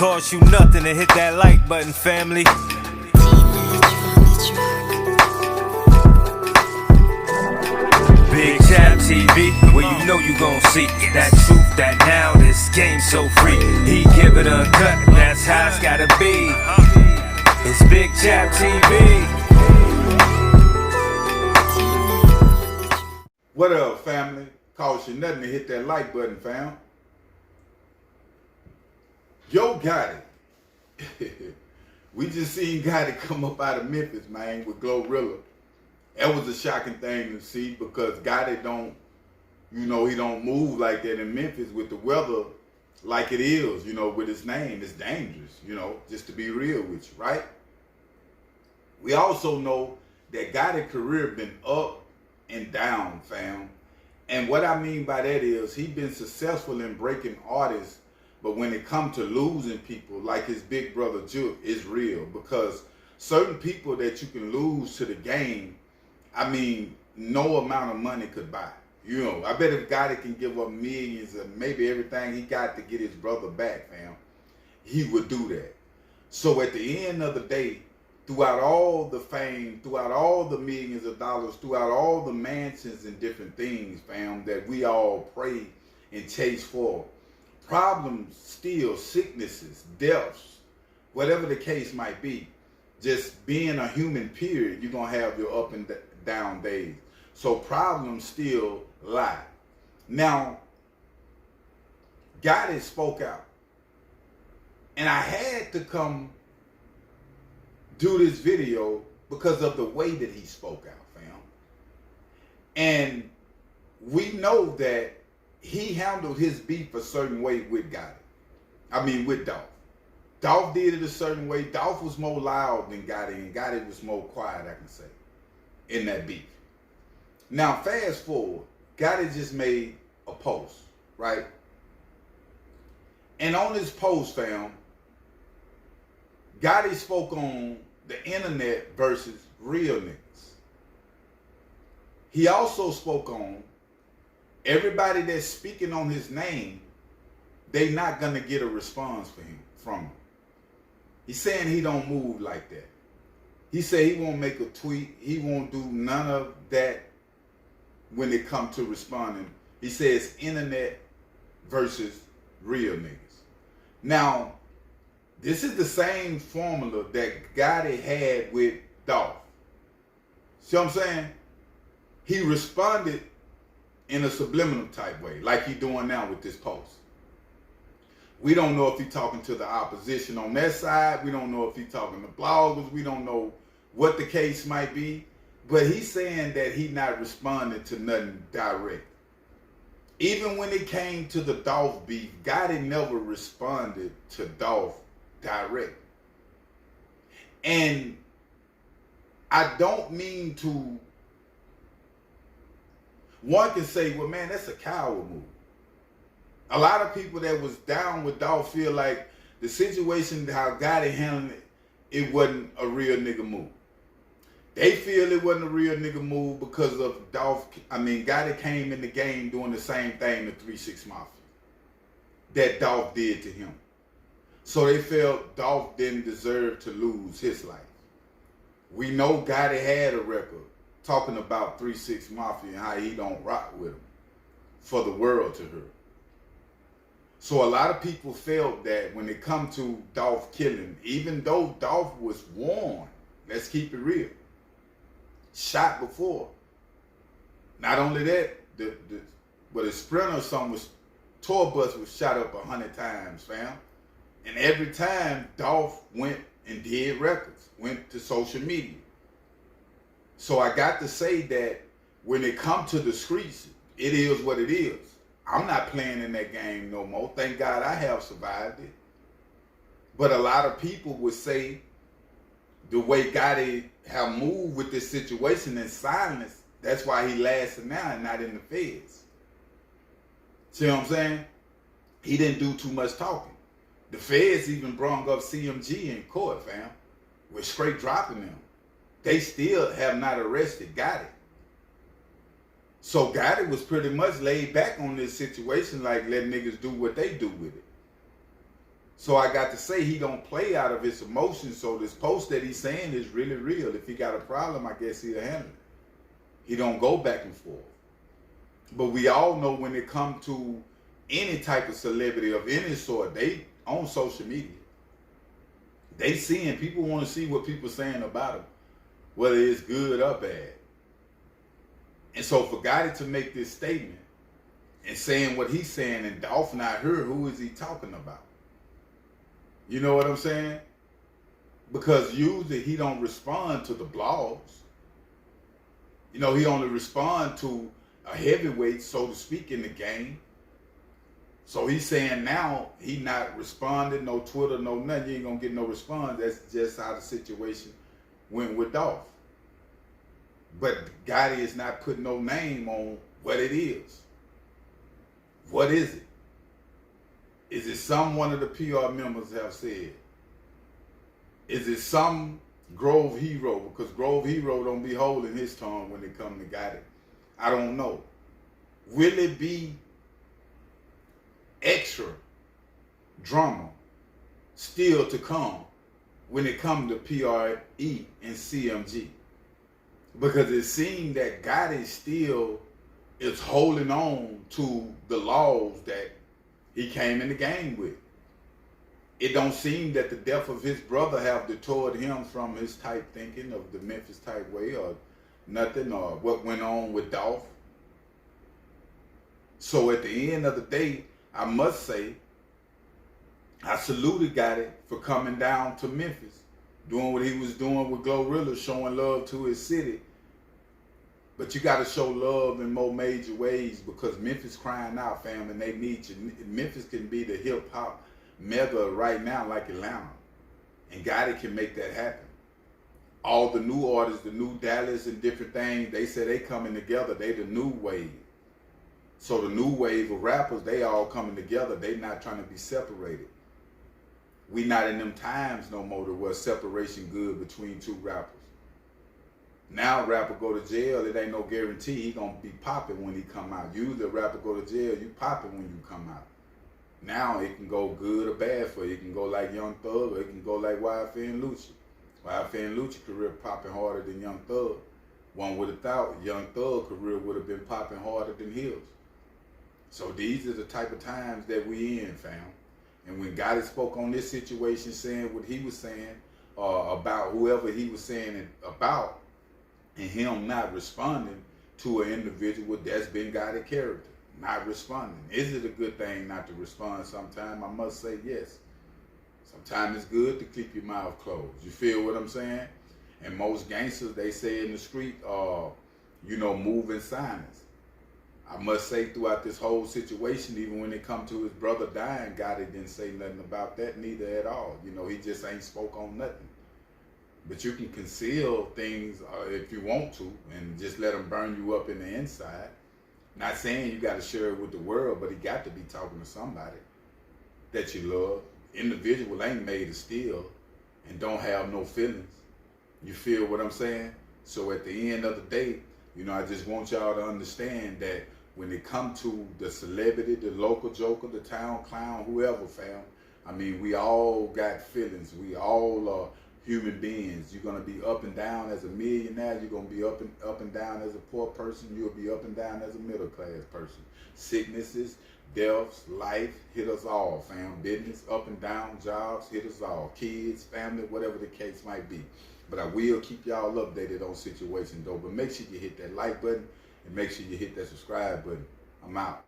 Cost you nothing to hit that like button, family. Big Chap TV, where you know you gon' see that truth, that now this game so free. He give it a cut, that's how it's gotta be. It's Big Chap TV. What up, family? Cost you nothing to hit that like button, fam. Yo, Gotti. We just seen Gotti come up out of Memphis, man, with Glorilla. That was a shocking thing to see because Gotti don't, he don't move like that in Memphis with the weather like it is, with his name. It's dangerous, just to be real with you, right? We also know that Gotti's career been up and down, fam. And what I mean by that is he been successful in breaking artists, but when it comes to losing people, like his big brother Juke, is real because certain people that you can lose to the game, no amount of money could buy. I bet if Gotti can give up millions and maybe everything he got to get his brother back, fam, he would do that. So at the end of the day, throughout all the fame, throughout all the millions of dollars, throughout all the mansions and different things, fam, that we all pray and chase for, problems still, sicknesses, deaths, whatever the case might be, just being a human period, you're going to have your up and down days. So problems still lie. Now, Gotti spoke out. And I had to come do this video because of the way that he spoke out, fam. And we know that he handled his beef a certain way with Gotti. With Dolph. Dolph did it a certain way. Dolph was more loud than Gotti, and Gotti was more quiet, I can say, in that beef. Now, fast forward, Gotti just made a post, right? And on his post, fam, Gotti spoke on the internet versus real niggas. He also spoke on everybody that's speaking on his name, they not gonna get a response from him. He's saying he don't move like that. He said he won't make a tweet. He won't do none of that when it comes to responding. He says internet versus real niggas. Now, this is the same formula that Gotti had with Dolph. See what I'm saying? He responded in a subliminal type way, like he's doing now with this post. We don't know if he's talking to the opposition on that side. We don't know if he's talking to bloggers. We don't know what the case might be. But he's saying that he's not responding to nothing direct. Even when it came to the Dolph beef, Gotti never responded to Dolph direct. And I don't mean to, one can say, well, man, that's a coward move. A lot of people that was down with Dolph feel like the situation, how Gotti handled it, it wasn't a real nigga move. They feel it wasn't a real nigga move because of Gotti came in the game doing the same thing to 3-6 Mafia that Dolph did to him. So they felt Dolph didn't deserve to lose his life. We know Gotti had a record talking about 3-6 Mafia and how he don't rock with him for the world to hear. So a lot of people felt that when it come to Dolph killing, even though Dolph was warned, let's keep it real, shot before. Not only that, but a Sprinter or something tour bus was shot up 100 times, fam. And every time Dolph went and did records, went to social media. So I got to say that when it comes to the streets, it is what it is. I'm not playing in that game no more. Thank God I have survived it. But a lot of people would say the way Gotti have moved with this situation in silence, that's why he lasted now and not in the feds. See what I'm saying? He didn't do too much talking. The feds even brought up CMG in court, fam, with straight dropping them. They still have not arrested Gotti. So Gotti was pretty much laid back on this situation, like let niggas do what they do with it. So I got to say he don't play out of his emotions. So this post that he's saying is really real. If he got a problem, I guess he'll handle it. He don't go back and forth. But we all know when it comes to any type of celebrity of any sort, they on social media. They seeing, people want to see what people saying about him, whether it's good or bad. And so for Gotti to make this statement and saying what he's saying and Dolph not heard, who is he talking about? You know what I'm saying? Because usually he don't respond to the blogs. You know, he only respond to a heavyweight, so to speak, in the game. So he's saying now he not responding, no Twitter, no nothing. You ain't gonna get no response. That's just how the situation went with Dolph. But Gotti is not putting no name on what it is. What is it? Is it some one of the PR members have said? Is it some Grove hero? Because Grove hero don't be holding his tongue when it come to Gotti. I don't know. Will it be extra drama still to come when it comes to PRE and CMG? Because it seems that Gotti still is holding on to the laws that he came in the game with. It don't seem that the death of his brother have deterred him from his type thinking of the Memphis type way or nothing, or what went on with Dolph. So at the end of the day, I must say, I saluted Gotti for coming down to Memphis, doing what he was doing with Glorilla, showing love to his city. But you got to show love in more major ways, because Memphis crying out, fam, and they need you. Memphis can be the hip hop mega right now like Atlanta, and Gotti can make that happen. All the new artists, the new Dallas and different things, they say they coming together. They the new wave. So the new wave of rappers, they all coming together. They not trying to be separated. We not in them times no more to where separation good between two rappers. Now a rapper go to jail, it ain't no guarantee he gonna be popping when he come out. Usually a rapper go to jail, you popping when you come out. Now it can go good or bad for you. It can go like Young Thug, or it can go like YFN Lucci. YFN Lucci career popping harder than Young Thug. One would have thought Young Thug career would have been popping harder than his. So these are the type of times that we in, fam. And when Gotti spoke on this situation, saying what he was saying about whoever he was saying it about, and him not responding to an individual, that's been Gotti character. Not responding. Is it a good thing not to respond sometime? I must say yes. Sometimes it's good to keep your mouth closed. You feel what I'm saying? And most gangsters, they say in the street, you know, move in silence. I must say throughout this whole situation, even when it come to his brother dying, Gotti didn't say nothing about that, neither at all. You know, he just ain't spoke on nothing. But you can conceal things if you want to, and just let them burn you up in the inside. Not saying you got to share it with the world, but he got to be talking to somebody that you love. Individual ain't made to steal and don't have no feelings. You feel what I'm saying? So at the end of the day, you know, I just want y'all to understand that when it come to the celebrity, the local joker, the town clown, whoever, fam, I mean, we all got feelings. We all are human beings. You're gonna be up and down as a millionaire. You're gonna be up and down as a poor person. You'll be up and down as a middle class person. Sicknesses, deaths, life hit us all, fam. Business up and down, jobs hit us all. Kids, family, whatever the case might be. But I will keep y'all updated on situations though. But make sure you hit that like button and make sure you hit that subscribe button. I'm out.